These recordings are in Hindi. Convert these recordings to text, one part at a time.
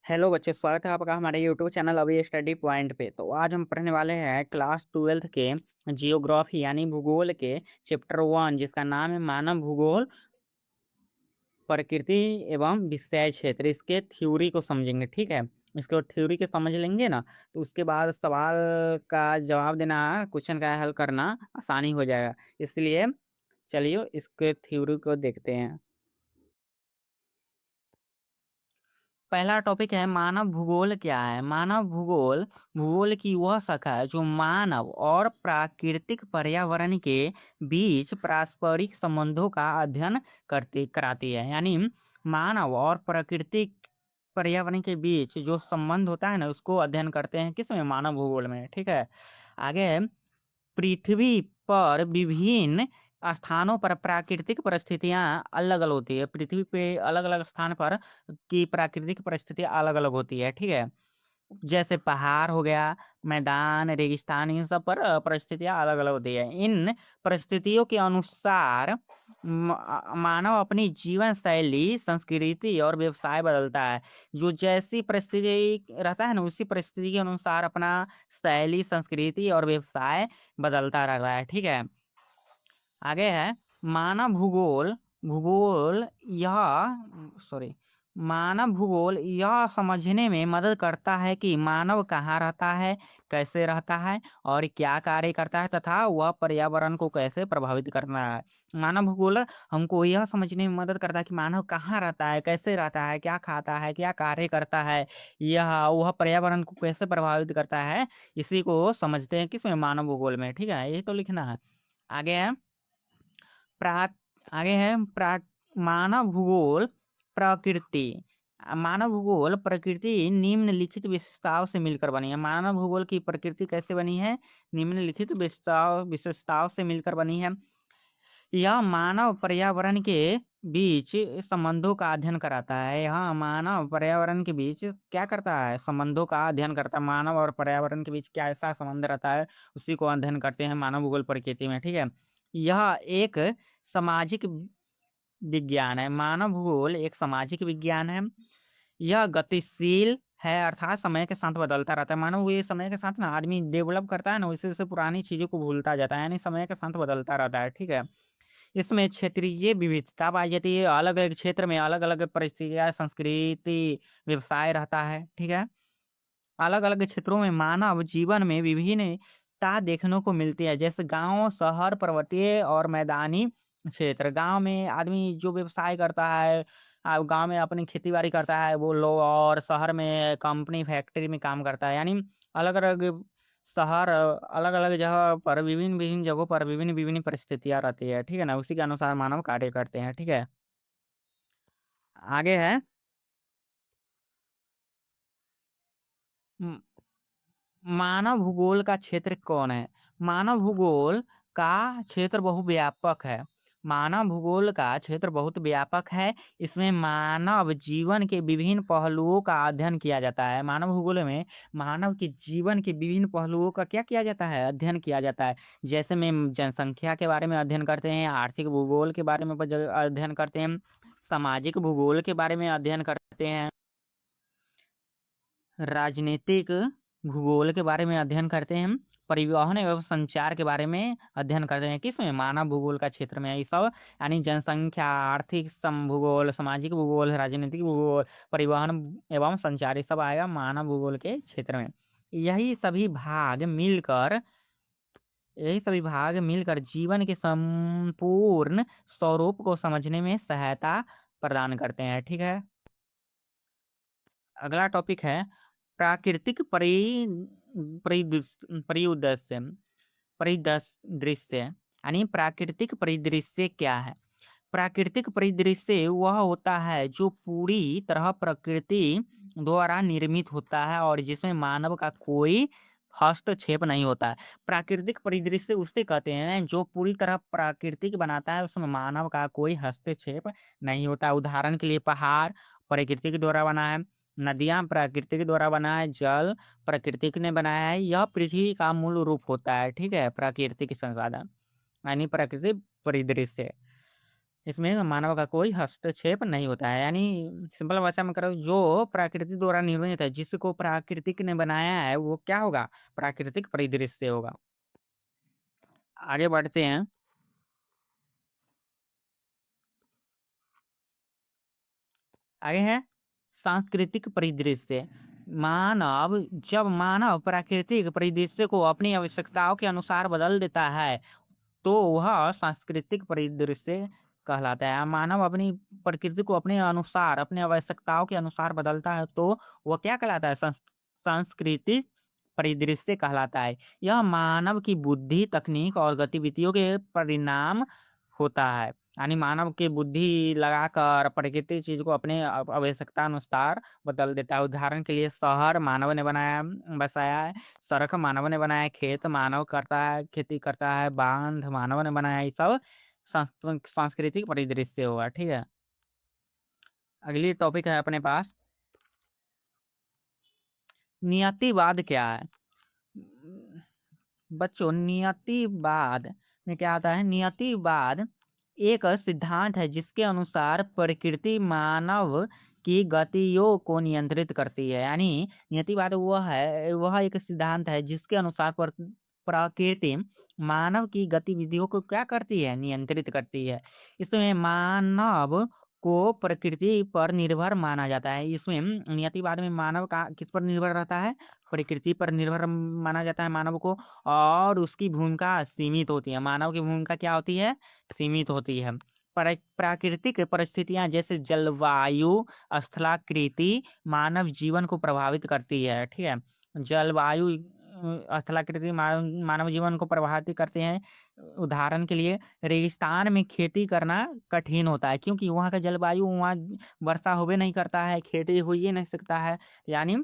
हेलो बच्चे, स्वागत है आपका हमारे यूट्यूब चैनल अभी स्टडी पॉइंट पे। तो आज हम पढ़ने वाले हैं क्लास 12th के जियोग्राफी यानी भूगोल के चैप्टर 1, जिसका नाम है मानव भूगोल, प्रकृति एवं विषय क्षेत्र। इसके थ्योरी को समझेंगे, ठीक है। इसको थ्योरी के समझ लेंगे ना, तो उसके बाद सवाल का जवाब देना, क्वेश्चन का हल करना आसानी हो जाएगा। इसलिए चलिए इसके थ्योरी को देखते हैं। पहला टॉपिक है मानव भूगोल क्या है। मानव भूगोल भूगोल की वह शाखा है जो मानव और प्राकृतिक पर्यावरण के बीच पारस्परिक संबंधों का अध्ययन करती कराती है। यानी मानव और प्राकृतिक पर्यावरण के बीच जो संबंध होता है ना, उसको अध्ययन करते हैं किसमें, मानव भूगोल में, ठीक है। आगे है, पृथ्वी पर विभिन्न स्थानों पर प्राकृतिक परिस्थितियां अलग अलग होती है। पृथ्वी पे अलग अलग स्थान पर की प्राकृतिक परिस्थितियां अलग अलग होती है, ठीक है। जैसे पहाड़ हो गया, मैदान, रेगिस्तान, इन सब पर परिस्थितियां अलग अलग होती है। इन परिस्थितियों के अनुसार मानव अपनी जीवन शैली, संस्कृति और व्यवसाय बदलता है। जो जैसी परिस्थिति रहता है ना, उसी परिस्थिति के अनुसार अपना शैली, संस्कृति और व्यवसाय बदलता रहता है, ठीक है। आगे है, मानव भूगोल भूगोल यह सॉरी मानव भूगोल यह समझने में मदद करता है कि मानव कहाँ रहता है, कैसे रहता है और क्या कार्य करता है, तथा वह पर्यावरण को कैसे प्रभावित करता है। मानव भूगोल हमको यह समझने में मदद करता है कि मानव कहाँ रहता है, कैसे रहता है, क्या खाता है, क्या कार्य करता है, यह वह पर्यावरण को कैसे प्रभावित करता है। इसी को समझते हैं किसमें, मानव भूगोल में, ठीक है। ये तो लिखना है। आगे है, प्रा आगे है मानव भूगोल प्रकृति। मानव भूगोल प्रकृति निम्नलिखित विशेषताओं से मिलकर बनी है। मानव भूगोल की प्रकृति कैसे बनी है, निम्नलिखित विशेषताओं से मिलकर बनी है। यह मानव पर्यावरण के बीच संबंधों का अध्ययन कराता है। यह मानव पर्यावरण के बीच क्या करता है, संबंधों का अध्ययन करता है। मानव और पर्यावरण के बीच क्या ऐसा संबंध रहता है, उसी को अध्ययन करते हैं मानव भूगोल प्रकृति में, ठीक है। यह एक सामाजिक विज्ञान है। मानव भूगोल एक सामाजिक विज्ञान है। यह गतिशील है, अर्थात समय के साथ बदलता रहता है। मानो ये समय के साथ ना आदमी डेवलप करता है ना, उसी से पुरानी चीजों को भूलता जाता है, यानी समय के साथ बदलता रहता है, ठीक है। इसमें क्षेत्रीय विविधता पाई जाती है। अलग अलग क्षेत्र में अलग अलग परिस्थितियाँ, संस्कृति, व्यवसाय रहता है, ठीक है। अलग अलग क्षेत्रों में मानव जीवन में विभिन्नता देखने को मिलती है। जैसे गांव, शहर, पर्वतीय और मैदानी क्षेत्र। गांव में आदमी जो व्यवसाय करता है, गांव में अपनी खेती बाड़ी करता है वो लोग, और शहर में कंपनी फैक्ट्री में काम करता है। यानी अलग अलग शहर, अलग अलग जगह पर विभिन्न विभिन्न जगहों पर विभिन्न विभिन्न परिस्थितियां रहती है, ठीक है ना। उसी के अनुसार मानव कार्य करते हैं, ठीक है। आगे है, मानव भूगोल का क्षेत्र कौन है। मानव भूगोल का क्षेत्र बहुव्यापक है। मानव भूगोल का क्षेत्र बहुत व्यापक है। इसमें मानव जीवन के विभिन्न पहलुओं का अध्ययन किया जाता है। मानव भूगोल में मानव के जीवन के विभिन्न पहलुओं का क्या किया जाता है, अध्ययन किया जाता है। जैसे में जनसंख्या के बारे में अध्ययन करते हैं, आर्थिक भूगोल के बारे में अध्ययन करते हैं, सामाजिक भूगोल के बारे में अध्ययन करते हैं, राजनीतिक भूगोल के बारे में अध्ययन करते हैं, परिवहन एवं संचार के बारे में अध्ययन करते हैं। किसमें, मानव भूगोल का क्षेत्र में ये सब, यानी जनसंख्या, आर्थिक भूगोल, सामाजिक भूगोल, राजनीतिक भूगोल, परिवहन एवं संचार, ये सब आएगा मानव भूगोल के क्षेत्र में। यही सभी भाग मिलकर यही सभी भाग मिलकर जीवन के संपूर्ण स्वरूप को समझने में सहायता प्रदान करते हैं, ठीक है। अगला टॉपिक है प्राकृतिक परिदृश्य परिदृश्य यानी प्राकृतिक परिदृश्य क्या है। प्राकृतिक परिदृश्य वह होता है जो पूरी तरह प्रकृति द्वारा निर्मित होता है और जिसमें मानव का कोई हस्तक्षेप नहीं होता है। प्राकृतिक परिदृश्य उसे कहते हैं जो पूरी तरह प्राकृतिक बनाता है, उसमें मानव का कोई हस्तक्षेप नहीं होता। उदाहरण के लिए पहाड़ प्रकृति के द्वारा बना है, नदियां प्रकृति के द्वारा बना है, जल प्रकृति ने बनाया है। यह पृथ्वी का मूल रूप होता है, ठीक है, प्राकृतिक संसाधन यानी प्राकृतिक परिदृश्य। इसमें मानव का कोई हस्तक्षेप नहीं होता है। यानी सिंपल भाषा में करो, जो प्रकृति द्वारा निर्मित है, जिसको प्राकृतिक ने बनाया है, वो क्या होगा? प्राकृतिक परिदृश्य होगा। आगे बढ़ते हैं। आगे है सांस्कृतिक परिदृश्य। मानव जब मानव प्राकृतिक परिदृश्य को अपनी आवश्यकताओं के अनुसार बदल देता है, तो वह सांस्कृतिक परिदृश्य कहलाता है। मानव अपनी प्रकृति को अपने अनुसार, अपने आवश्यकताओं के अनुसार बदलता है, तो वह क्या कहलाता है? सांस्कृतिक परिदृश्य कहलाता है। यह मानव की बुद्धि, तकनीक और गतिविधियों के परिणाम होता है। यानी मानव की बुद्धि लगाकर प्रकृति चीज को अपने आवश्यकता अनुसार बदल देता है। उदाहरण के लिए शहर मानव ने बसाया है, सड़क मानव ने बनाया है, खेत मानव करता है, खेती करता है, बांध मानव ने बनाया है। ये सब सांस्कृतिक परिदृश्य हुआ। ठीक है, अगली टॉपिक है अपने पास, नियतिवाद क्या है? बच्चों, नियतिवाद में क्या आता है? नियतिवाद एक सिद्धांत है जिसके अनुसार प्रकृति मानव की गतियों को नियंत्रित करती है। यानी नियतिवाद वह एक सिद्धांत है जिसके अनुसार प्रकृति मानव की गतिविधियों को क्या करती है? नियंत्रित करती है। इसमें मानव को प्रकृति पर निर्भर माना जाता है। इसमें नियतिवाद में मानव का किस पर निर्भर रहता है? प्रकृति पर निर्भर माना जाता है मानव को। और उसकी भूमिका सीमित होती है। मानव की भूमिका क्या होती है? सीमित होती है। प्राकृतिक परिस्थितियां जैसे जलवायु, स्थलाकृति मानव जीवन को प्रभावित करती है। ठीक है, जलवायु, स्थलाकृति मानव जीवन को प्रभावित करते हैं। उदाहरण के लिए रेगिस्तान में खेती करना कठिन होता है, क्योंकि वहाँ का जलवायु, वहाँ वर्षा होवे नहीं करता है, खेती हो ही नहीं सकता है। यानी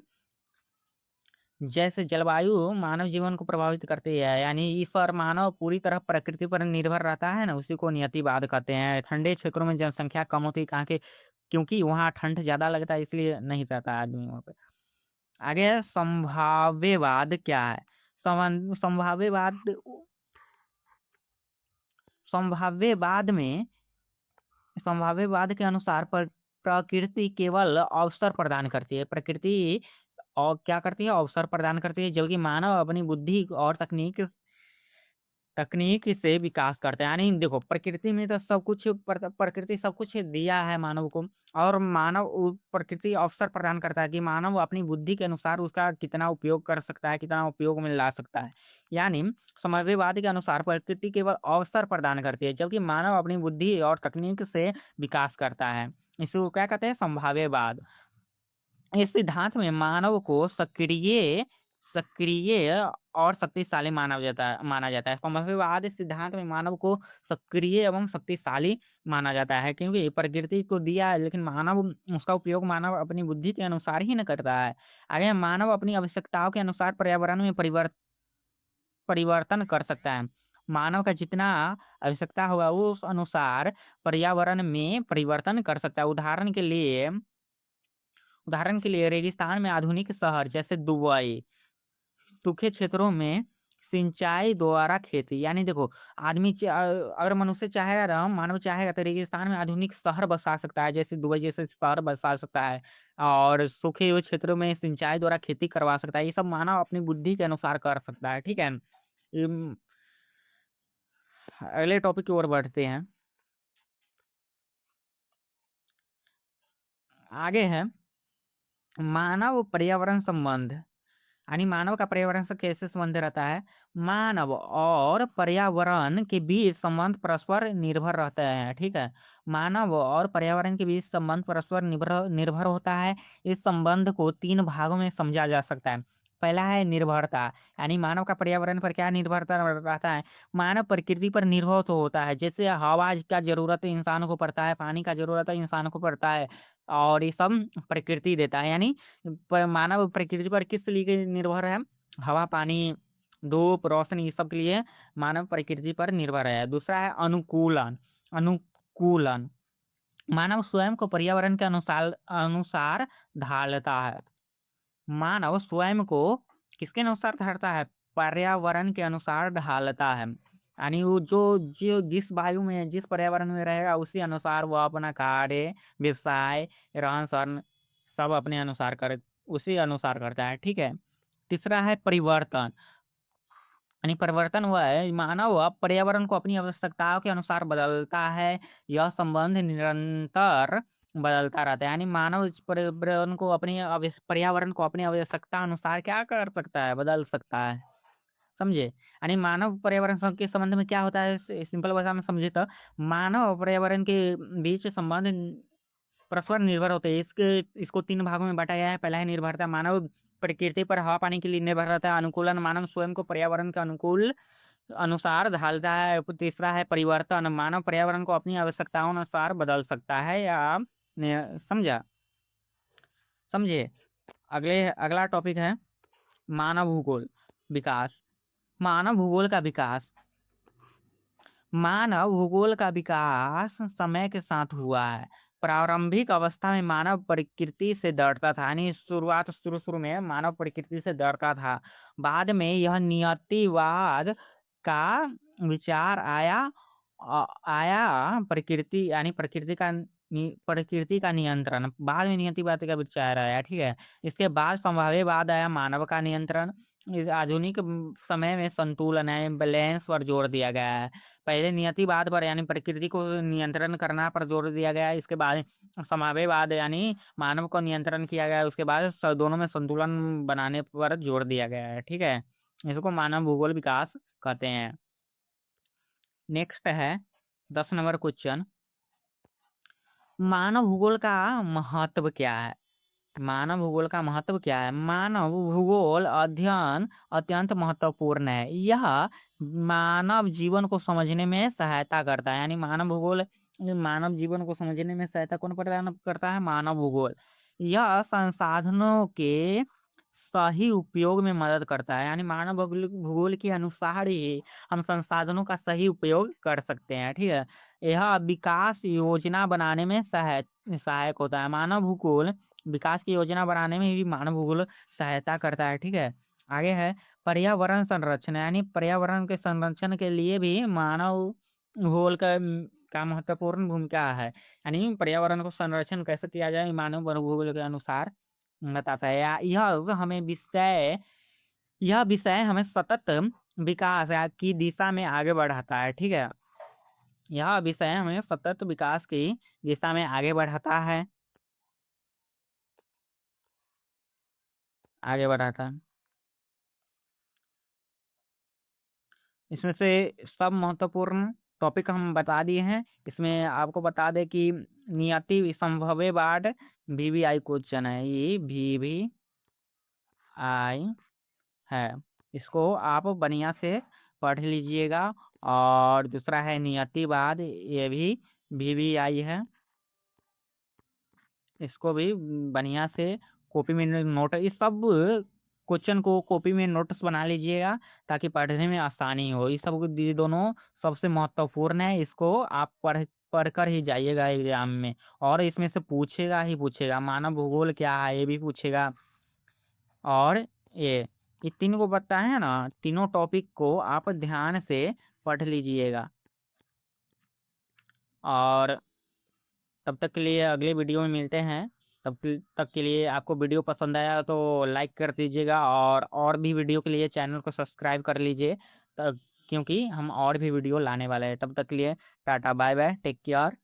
जैसे जलवायु मानव जीवन को प्रभावित करती है, यानी इस पर मानव पूरी तरह प्रकृति पर निर्भर रहता है ना, उसी को नियतिवाद कहते हैं। ठंडे क्षेत्रों में जनसंख्या कम होती है, कहाँ के? क्योंकि वहाँ ठंड ज्यादा लगता है, इसलिए नहीं रहता है आदमी वहाँ पे। आगे है संभाव्यवाद क्या है? संभाव्यवाद, संभाव्यवाद में संभाव्यवाद के अनुसार प्रकृति केवल अवसर प्रदान करती है। प्रकृति और क्या करती है? अवसर प्रदान करती है, जबकि मानव अपनी बुद्धि और तकनीक तकनीक से विकास करते हैं। यानी देखो, प्रकृति में तो सब कुछ, प्रकृति सब कुछ दिया है मानव को, और मानव प्रकृति अवसर प्रदान करता है कि मानव अपनी बुद्धि के अनुसार उसका कितना उपयोग कर सकता है, कितना उपयोग में ला सकता है। यानी समाजवाद के अनुसार प्रकृति केवल अवसर प्रदान करती है, जबकि मानव अपनी बुद्धि और तकनीक से विकास करता है। इसको क्या कहते हैं? संभाव्यवाद। इस सिद्धांत में मानव को सक्रिय सक्रिय और शक्तिशाली माना जाता है। संभाव्यवाद सिद्धांत में मानव को सक्रिय एवं शक्तिशाली माना जाता है, क्योंकि प्रकृति को दिया है, लेकिन मानव उसका उपयोग मानव अपनी बुद्धि के अनुसार ही न करता है। आगे, मानव अपनी आवश्यकताओं के अनुसार पर्यावरण में परिवर्तन कर सकता है। मानव का जितना आवश्यकता होगा, उस अनुसार पर्यावरण में परिवर्तन कर सकता है। उदाहरण के लिए रेगिस्तान में आधुनिक शहर जैसे दुबई, सूखे क्षेत्रों में सिंचाई द्वारा खेती। यानी देखो, अगर मनुष्य चाहेगा ना, मानव चाहेगा, तो रेगिस्तान में आधुनिक शहर बसा सकता है, जैसे दुबई जैसे शहर बसा सकता है। और सूखे हुए क्षेत्रों में सिंचाई द्वारा खेती करवा सकता है। ये सब मानव अपनी बुद्धि के अनुसार कर सकता है। ठीक है, अगले टॉपिक की ओर बढ़ते हैं। आगे है मानव पर्यावरण संबंध। यानी मानव का पर्यावरण से कैसे संबंध रहता है? मानव और पर्यावरण के बीच संबंध परस्पर निर्भर रहते हैं। ठीक है, मानव और पर्यावरण के बीच संबंध परस्पर निर्भर निर्भर होता है। इस संबंध को तीन भागों में समझा जा सकता है। पहला है निर्भरता। यानी मानव का पर्यावरण पर क्या निर्भरता रहता है? मानव प्रकृति पर निर्भर तो होता है, जैसे हवा का जरूरत इंसानों को पड़ता है, पानी का जरूरत इंसानों को पड़ता है, और ये सब प्रकृति देता है। यानी मानव प्रकृति पर किस लिए निर्भर है? हवा, पानी, धूप, रोशनी, इस सब के लिए मानव प्रकृति पर निर्भर है। दूसरा है अनुकूलन। अनुकूलन, मानव स्वयं को पर्यावरण के अनुसार अनुसार ढालता है। मानव स्वयं को किसके अनुसार ढालता है? पर्यावरण के अनुसार ढालता है। यानी वो जो जो जिस वायु में जिस पर्यावरण में रहेगा उसी अनुसार वो अपना कार्य, व्यवसाय, रहन सहन सब अपने अनुसार कर उसी अनुसार करता है। ठीक है। तीसरा है परिवर्तन। यानी परिवर्तन हुआ है मानव अब पर्यावरण को अपनी आवश्यकताओं के अनुसार बदलता है। यह संबंध निरंतर बदलता रहता है। यानी मानव इस पर्यावरण को अपनी आवश्यकता अनुसार क्या कर सकता है, बदल सकता है। समझे? यानी मानव पर्यावरण के संबंध में क्या होता है, सिंपल भाषा में समझे तो मानव और पर्यावरण के बीच संबंध परस्पर निर्भर होते हैं। इसको तीन भागों में बांटा गया है। पहला है निर्भरता। मानव प्रकृति पर हवा पानी के लिए निर्भर रहता है। अनुकूलन। मानव स्वयं को पर्यावरण के अनुकूल अनुसार ढालता है। तीसरा है परिवर्तन। मानव पर्यावरण को अपनी आवश्यकताओं अनुसार बदल सकता है या समझा? समझे? अगला टॉपिक है मानव भूगोल विकास। मानव भूगोल का विकास। मानव भूगोल का विकास समय के साथ हुआ है। प्रारंभिक अवस्था में मानव प्रकृति से डरता था। यानी शुरू शुरू में मानव प्रकृति से डरता था। बाद में यह नियतिवाद का विचार आया प्रकृति यानी प्रकृति का नियंत्रण। बाद में नियतिवाद का विचार आया। ठीक है। इसके बाद संभाव्यवाद आया, मानव का नियंत्रण। इस आधुनिक समय में संतुलन है, बैलेंस पर जोर दिया गया है। पहले नियतिवाद पर यानी प्रकृति को नियंत्रण करना पर जोर दिया गया है। इसके बाद समावेवाद यानी मानव को नियंत्रण किया गया है। उसके बाद दोनों में संतुलन बनाने पर जोर दिया गया है। ठीक है। इसको मानव भूगोल विकास कहते हैं। नेक्स्ट है 10 नंबर क्वेश्चन। मानव भूगोल का महत्व क्या है? मानव भूगोल का महत्व क्या है? मानव भूगोल अध्ययन अत्यंत महत्वपूर्ण है। यह मानव जीवन को समझने में सहायता करता है। यानी मानव जीवन को समझने में सहायता कौन प्रदान करता है? मानव भूगोल। यह संसाधनों के सही उपयोग में मदद करता है। यानी मानव भूगोल के अनुसार ही हम संसाधनों का सही उपयोग कर सकते हैं। ठीक है। यह विकास योजना बनाने में सहायक होता है। मानव भूगोल विकास की योजना बनाने में भी मानव भूगोल सहायता करता है। ठीक है। आगे है पर्यावरण संरक्षण। यानी पर्यावरण के संरक्षण के लिए भी मानव भूगोल का महत्वपूर्ण भूमिका है। यानी पर्यावरण को संरक्षण कैसे किया जाए मानव भूगोल के अनुसार बताता है। यह विषय हमें सतत विकास की दिशा में आगे बढ़ाता है। ठीक है। यह विषय हमें सतत विकास की दिशा में आगे बढ़ाता है। आगे बढ़ाता है। इसमें से सब महत्वपूर्ण टॉपिक हम बता दिए हैं। इसमें आपको बता दें कि नियति संभव्यवाद VVI क्वेश्चन है। ये VVI है। इसको आप बढ़िया से पढ़ लीजिएगा। और दूसरा है नियतिवाद, ये भी VVI है। इसको भी बढ़िया से कॉपी में नोट इस सब क्वेश्चन को कॉपी में नोट्स बना लीजिएगा ताकि पढ़ने में आसानी हो। ये सब ये दोनों सबसे महत्वपूर्ण है। इसको आप पढ़कर ही जाइएगा एग्जाम में। और इसमें से पूछेगा ही पूछेगा। मानव भूगोल क्या है ये भी पूछेगा। और ये तीनों को बताए हैं ना, तीनों टॉपिक को आप ध्यान से पढ़ लीजिएगा। और तब तक के लिए अगले वीडियो में मिलते हैं। तब तक के लिए आपको वीडियो पसंद आया तो लाइक कर दीजिएगा। और भी वीडियो के लिए चैनल को सब्सक्राइब कर लीजिए तब, क्योंकि हम और भी वीडियो लाने वाले हैं। तब तक के लिए टाटा बाय बाय, टेक केयर।